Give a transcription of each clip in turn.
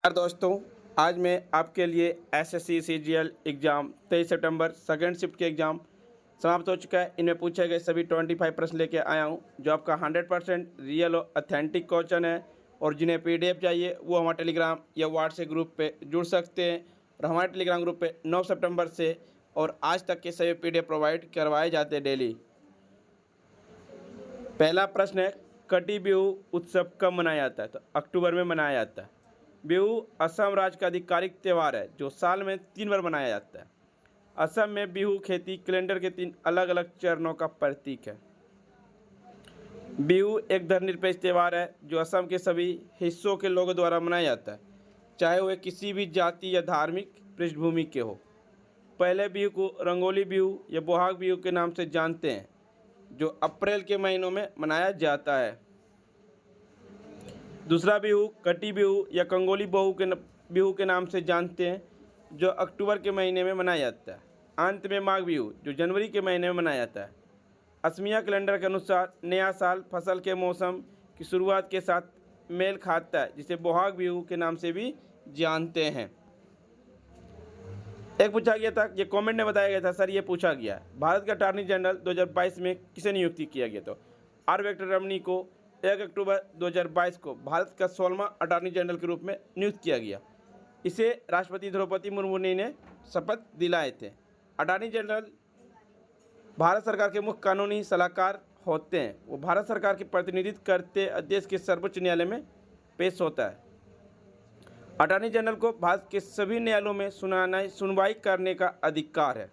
नमस्कार दोस्तों, आज मैं आपके लिए एसएससी सीजीएल एग्ज़ाम 23 सितंबर सेकंड शिफ्ट के एग्ज़ाम समाप्त हो चुका है। इनमें पूछे गए सभी 25 प्रश्न लेके आया हूं, जो आपका 100% रियल और ऑथेंटिक क्वेश्चन है। और जिन्हें पीडीएफ चाहिए वो हमारे टेलीग्राम या व्हाट्सएप ग्रुप पे जुड़ सकते हैं। और हमारे टेलीग्राम ग्रुप पे 9 सितंबर से और आज तक के सभी पीडीएफ प्रोवाइड करवाए जाते हैं डेली। पहला प्रश्न है, कटी बिहू उत्सव कब मनाया जाता है? तो अक्टूबर में मनाया जाता है। बिहू असम राज्य का आधिकारिक त्यौहार है जो साल में 3 बार मनाया जाता है। असम में बिहू खेती कैलेंडर के 3 अलग अलग चरणों का प्रतीक है। बिहू एक धर्मनिरपेक्ष त्यौहार है जो असम के सभी हिस्सों के लोगों द्वारा मनाया जाता है, चाहे वे किसी भी जाति या धार्मिक पृष्ठभूमि के हो। पहले बिहू को रंगोली बिहू या बोहाग बिहू के नाम से जानते हैं, जो अप्रैल के महीनों में मनाया जाता है। दूसरा बिहू कटी बिहू या कंगोली बिहू के नाम से जानते हैं, जो अक्टूबर के महीने में मनाया जाता है। अंत में माघ बिहू, जो जनवरी के महीने में मनाया जाता है। असमिया कैलेंडर के अनुसार नया साल फसल के मौसम की शुरुआत के साथ मेल खाता है, जिसे बोहाग बिहू के नाम से भी जानते हैं। एक पूछा गया था, ये कमेंट में बताया गया था, सर ये पूछा गया है, भारत का अटॉर्नी जनरल 2022 में किसे नियुक्ति किया गया? तो आर वेंकटरमणी को 1 अक्टूबर 2022 को भारत का 16वां अटॉर्नी जनरल के रूप में नियुक्त किया गया। इसे राष्ट्रपति द्रौपदी मुर्मू ने शपथ दिलाए थे। अटॉर्नी जनरल भारत सरकार के मुख्य कानूनी सलाहकार होते हैं। वो भारत सरकार के प्रतिनिधित्व करते देश के सर्वोच्च न्यायालय में पेश होता है। अटॉर्नी जनरल को भारत के सभी न्यायालयों में सुनवाई करने का अधिकार है।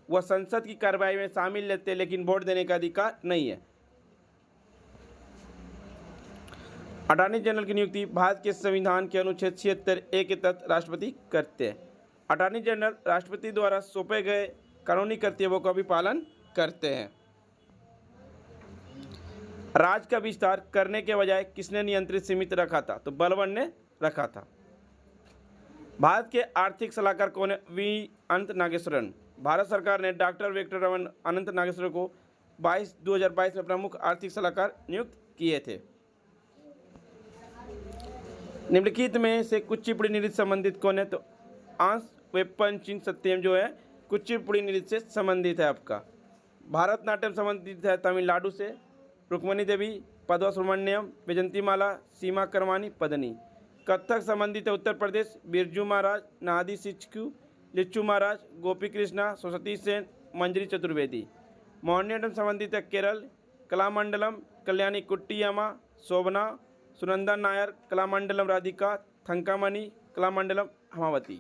वह संसद की कार्रवाई में शामिल रहते हैं, लेकिन वोट देने का अधिकार नहीं है। अटॉर्नी जनरल की नियुक्ति भारत के संविधान के अनुच्छेद 76A के तहत राष्ट्रपति करते हैं। अटॉर्नी जनरल राष्ट्रपति द्वारा सौंपे गए कानूनी कर्तव्यों का भी पालन करते हैं। राज्य का विस्तार करने के बजाय किसने नियंत्रित सीमित रखा था? तो बलबन ने रखा था। भारत के आर्थिक सलाहकार कौन है? वी अनंत नागेश्वरन। भारत सरकार ने डॉक्टर वेंकटरमण अनंत नागेश्वर को 2022 में प्रमुख आर्थिक सलाहकार नियुक्त किए थे। निम्नलिखित में से कुचिपुड़ी नृत्य संबंधित कौन है? तो आंस वेपनचिन सत्यम जो है कुचिपुड़ी नृत्य से संबंधित है आपका। भारतनाट्यम संबंधित है तमिलनाडु से, रुक्मणी देवी, पद्मा सुब्रमण्यम, वैजंतीमाला, सीमा करवानी, पदनी। कथक संबंधित है उत्तर प्रदेश, बिरजू महाराज, नादी सिचकू, लिच्चू महाराज, गोपी कृष्णा, सरस्वती सेन, मंजरी चतुर्वेदी। मोहिनीअट्टम संबंधित है केरल, कलामंडलम कल्याणी कुट्टियामा, शोभना, सुनंदा नायर, कलामंडलम राधिका, थंकामणि, कलामंडलम हमावती।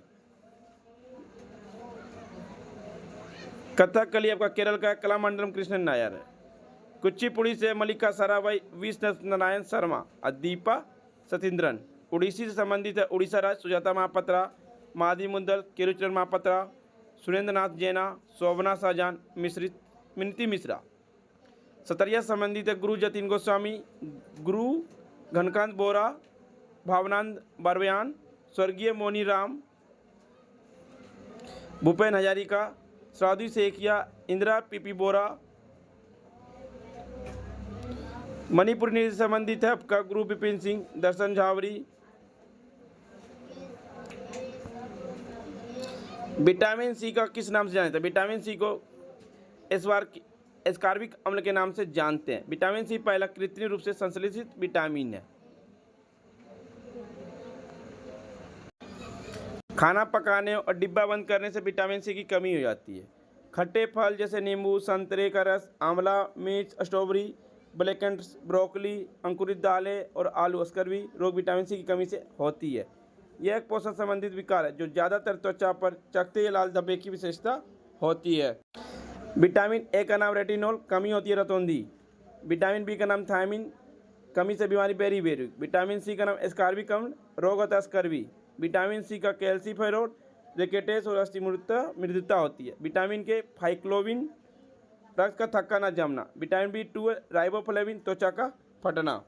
कथकली आपका केरल का कलामंडलम कृष्णन नायर है। कुचिपुड़ी से मल्लिका सरावई, वी नारायण शर्मा, दीपा सतीन्द्रन। उड़ीसी से संबंधित है उड़ीसा राज्य, सुजाता महापात्रा, मादी मुंदल, केरुचरण महापात्रा, सुरेंद्र नाथ जैना, शोभना शाहजहान, मिनती मिश्रा। सतरिया संबंधित है गुरु जतिन गोस्वामी, गुरु घनकांत बोरा, भावनानंद बरबयान, स्वर्गीय मोनी राम, भूपेन हजारिका। श्रावदी सेकिया, इंदिरा पीपी बोरा। मणिपुर नृत्य से संबंधित है आपका गुरु विपिन सिंह, दर्शन झावरी। विटामिन सी का किस नाम से जाना जाता है? विटामिन सी को एस्कॉर्बिक अम्ल के नाम से जानते हैं। विटामिन सी पहला कृत्रिम रूप से संश्लेषित विटामिन है। खाना पकाने और डिब्बा बंद करने से विटामिन सी की कमी हो जाती है। खट्टे फल जैसे नींबू, संतरे का रस, आंवला, मिर्च, स्ट्रॉबेरी, ब्लैकेंड, ब्रोकली, अंकुरित दालें और आलू स्कर्वी रोग विटामिन सी की कमी से होती है। यह एक पोषण संबंधित विकार है जो ज़्यादातर त्वचा पर चकते या लाल धब्बे की विशेषता होती है। विटामिन ए का नाम रेटिनॉल, कमी होती है रतौंधी। विटामिन बी का नाम थायमिन, कमी से बीमारी बेरी। विटामिन सी का नाम एस्कॉर्बिक अम्ल, रोग होता है स्कर्वी। विटामिन सी का कैल्सीफेरोल, रिकेटेस और अस्थि मृदुता होती है। विटामिन के फाइक्लोबिन, रक्त का थक्का न जमना। विटामिन B2 राइबोफ्लेविन, त्वचा का फटना।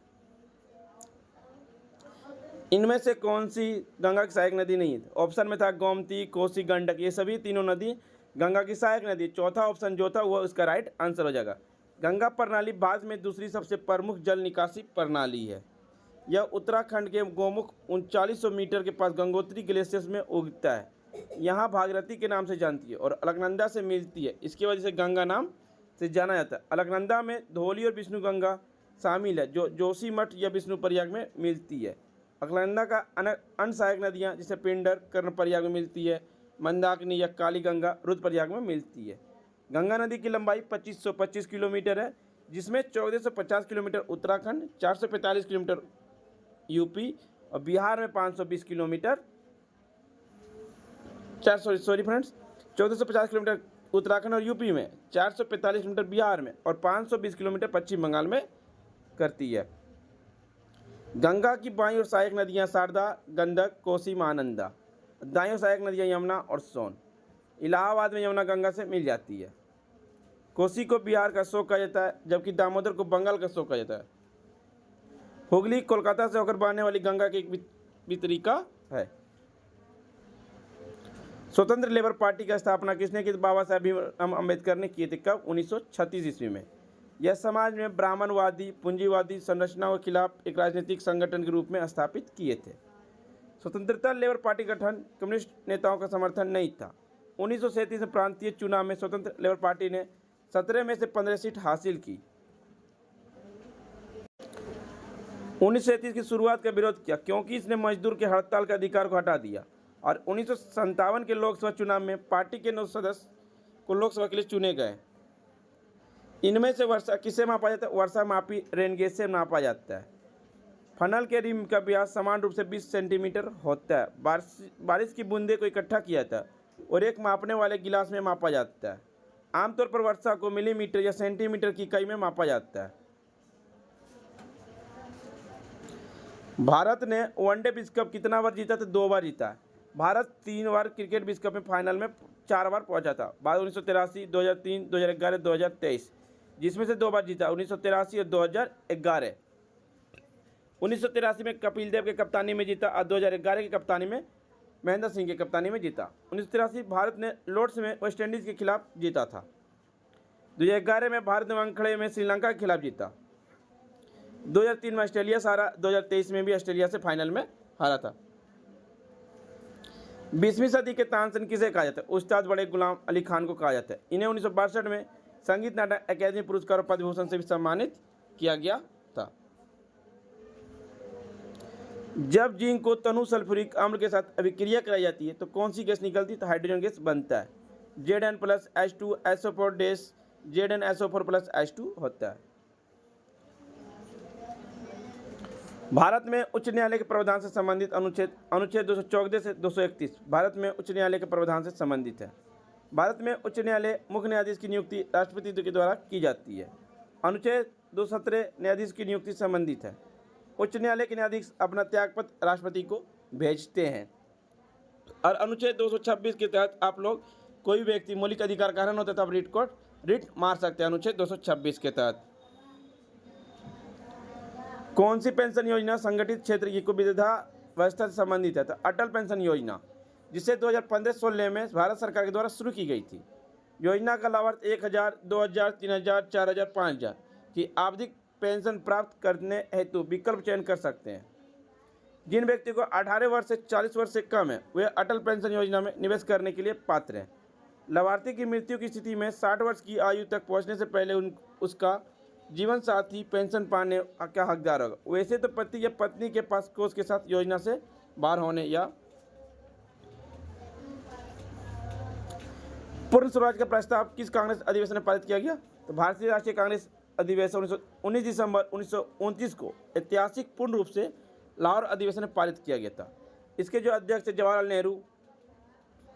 इनमें से कौन सी गंगा की सहायक नदी नहीं है? ऑप्शन में था गोमती, कोसी, गंडक। ये सभी तीनों नदी गंगा की सहायक नदी। चौथा ऑप्शन जो था वो इसका राइट आंसर हो जाएगा। गंगा प्रणाली भारत में दूसरी सबसे प्रमुख जल निकासी प्रणाली है। यह उत्तराखंड के गोमुख 3900 मीटर के पास गंगोत्री ग्लेशियर में उगता है। यहाँ भागीरथी के नाम से जानती है और अलकनंदा से मिलती है, इसकी वजह से गंगा नाम से जाना जाता है। अलकनंदा में धौली और विष्णु गंगा शामिल है जो जोशीमठ या विष्णु प्रयाग में मिलती है। अलकनंदा का अन्य सहायक नदियाँ जैसे पिंडर कर्णप्रयाग में मिलती है, मंदाकिनी या काली गंगा रुद्रप्रयाग में मिलती है। गंगा नदी की लंबाई 2525 किलोमीटर है, जिसमें 1450 किलोमीटर उत्तराखंड, 445 किलोमीटर यूपी और बिहार में 520 किलोमीटर 1450 किलोमीटर उत्तराखंड और यूपी में, 445 किलोमीटर बिहार में और 520 किलोमीटर पश्चिम बंगाल में करती है। गंगा की बाईं और सहायक नदियां शारदा, गंडक, कोसी, महानंदा। दाईं और सहायक नदियां यमुना और सोन। इलाहाबाद में यमुना गंगा से मिल जाती है। कोसी को बिहार का शोक कहा जाता है, जबकि दामोदर को बंगाल का शोक कहा जाता है। हुगली कोलकाता से होकर बहने वाली गंगा की एक वितरिका है। स्वतंत्र लेबर पार्टी की स्थापना किसने की? बाबा साहब भीमराव अम्बेडकर ने किए थे। कब? 1936 ईस्वी में। यह समाज में ब्राह्मणवादी पूंजीवादी संरचना के खिलाफ एक राजनीतिक संगठन के रूप में स्थापित किए थे। स्वतंत्रता लेबर पार्टी गठन कम्युनिस्ट नेताओं का समर्थन नहीं था। 1937 में प्रांतीय चुनाव में स्वतंत्र लेबर पार्टी ने 17 में से 15 सीट हासिल की। 1937 की शुरुआत का विरोध किया क्योंकि इसने मजदूर के हड़ताल के अधिकार को हटा दिया और 1957 के लोकसभा चुनाव में पार्टी के 9 सदस्य को लोकसभा के लिए चुने गए। इनमें से वर्षा किसे मापा जाता है? वर्षा मापी रेनगेज से मापा जाता है। फनल के रिम का व्यास समान रूप से 20 सेंटीमीटर होता है। बारिश की बूंदे को इकट्ठा किया जाता है और एक मापने वाले गिलास में मापा जाता है। आमतौर पर वर्षा को मिलीमीटर या सेंटीमीटर की इकाई में मापा जाता है। भारत ने वनडे विश्व कप कितना बार जीता? तो 2 बार जीता है। भारत 3 बार क्रिकेट विश्व कप में फाइनल में 4 बार पहुंचा था। बाद 1983, 2003, 2011, 2023, जिसमें से 2 बार जीता, 1983 और 2011। 1983 में कपिल देव के कप्तानी में जीता और 2011 की कप्तानी में महेंद्र सिंह की कप्तानी में जीता। 1983 भारत ने लॉर्ड्स में वेस्टइंडीज़ के खिलाफ जीता था। 2011 में भारत ने वानखेड़े में श्रीलंका के खिलाफ जीता। 2003 में ऑस्ट्रेलिया से हारा। 2023 में भी ऑस्ट्रेलिया से फाइनल में हारा था। 20वीं सदी के तानसेन किसे कहा जाता है? उस्ताद बड़े गुलाम अली खान को कहा जाता है। इन्हें 1962 में संगीत नाटक अकादमी पुरस्कार और पद्म भूषण से भी सम्मानित किया गया था। जब जिंक को तनु सल्फ्यूरिक अम्ल के साथ अभिक्रिया कराई जाती है तो कौन सी गैस निकलती है? तो हाइड्रोजन गैस बनता है। Zn+H2SO4 ZnSO4+H2 होता है। भारत में उच्च न्यायालय के प्रावधान से संबंधित अनुच्छेद 214 से 231 भारत में उच्च न्यायालय के प्रावधान से संबंधित है। भारत में उच्च न्यायालय मुख्य न्यायाधीश की नियुक्ति राष्ट्रपति के द्वारा की जाती है। अनुच्छेद 217 न्यायाधीश की नियुक्ति से संबंधित है। उच्च न्यायालय के न्यायाधीश अपना त्यागपत्र राष्ट्रपति को भेजते हैं। और अनुच्छेद 226 के तहत आप लोग कोई व्यक्ति मौलिक अधिकार का हनन होता है तब रिट मार सकते हैं। अनुच्छेद 226 के तहत कौन सी पेंशन योजना संगठित क्षेत्र की विविधता व्यवस्था से संबंधित है? तो अटल पेंशन योजना, जिसे 2015-16 में भारत सरकार के द्वारा शुरू की गई थी। योजना का लाभार्थी 1000, 2000, 3000, 4000, 5000 की आवधिक पेंशन प्राप्त करने हेतु विकल्प चयन कर सकते हैं। जिन व्यक्ति को 18 वर्ष से 40 वर्ष से कम है वे अटल पेंशन योजना में निवेश करने के लिए पात्र हैं। लाभार्थी की मृत्यु की स्थिति में 60 वर्ष की आयु तक पहुंचने से पहले उसका जीवन साथी पेंशन पाने का हकदार होगा। वैसे तो पति या पत्नी के पास कोष के साथ योजना से बाहर होने या पूर्ण स्वराज का प्रस्ताव किस कांग्रेस अधिवेशन में पारित किया गया? तो भारतीय राष्ट्रीय कांग्रेस अधिवेशन 19 दिसंबर 1929 को ऐतिहासिक पूर्ण रूप से लाहौर अधिवेशन में पारित किया गया था। इसके जो अध्यक्ष जवाहरलाल नेहरू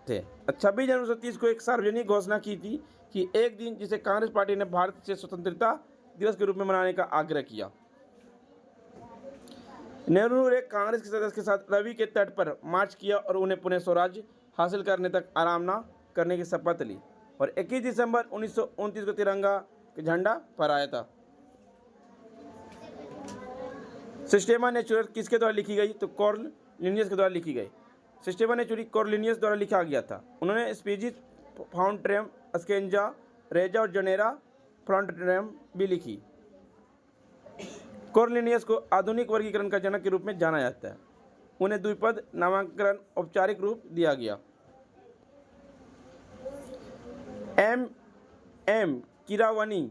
थे। 26 जनवरी 1930 को एक सार्वजनिक घोषणा की थी कि एक दिन जिसे कांग्रेस पार्टी ने भारत से स्वतंत्रता दिवस के रूप में मनाने का आग्रह किया। नेहरू ने कांग्रेस के सदस्य के साथ रवि के तट पर मार्च किया और उन्हें पुनः स्वराज्य हासिल करने तक आराम न करने की शपथ ली और 21 दिसंबर 1929 को तिरंगा के झंडा फहराया था। सिस्टेमा नेचुरल किसके द्वारा लिखी गई? तो कॉर्लिनियस के द्वारा लिखी गई। सिस्टेमा नेचुरल कॉर्लिनियस द्वारा लिखा गया था। उन्होंने स्पीजीज फाउंट्रेम स्केंजा रेजा और जनेरा फ्रंटरेम भी लिखी। कॉर्लिनियस को आधुनिक वर्गीकरण का जनक के रूप में जाना जाता है। उन्हें द्विपद नामकरण औपचारिक रूप दिया गया। एम कीरावानी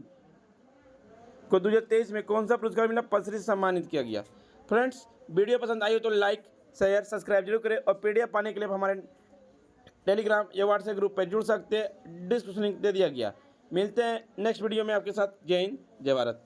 को 2023 में कौन सा पुरस्कार मिला? पद्मश्री से सम्मानित किया गया। फ्रेंड्स, वीडियो पसंद आई हो तो लाइक शेयर सब्सक्राइब जरूर करें और PDF पाने के लिए हमारे टेलीग्राम या व्हाट्सएप ग्रुप पर जुड़ सकते हैं। डिस्क्रिप्शन लिंक दे दिया गया। मिलते हैं नेक्स्ट वीडियो में आपके साथ। जय हिंद, जय भारत।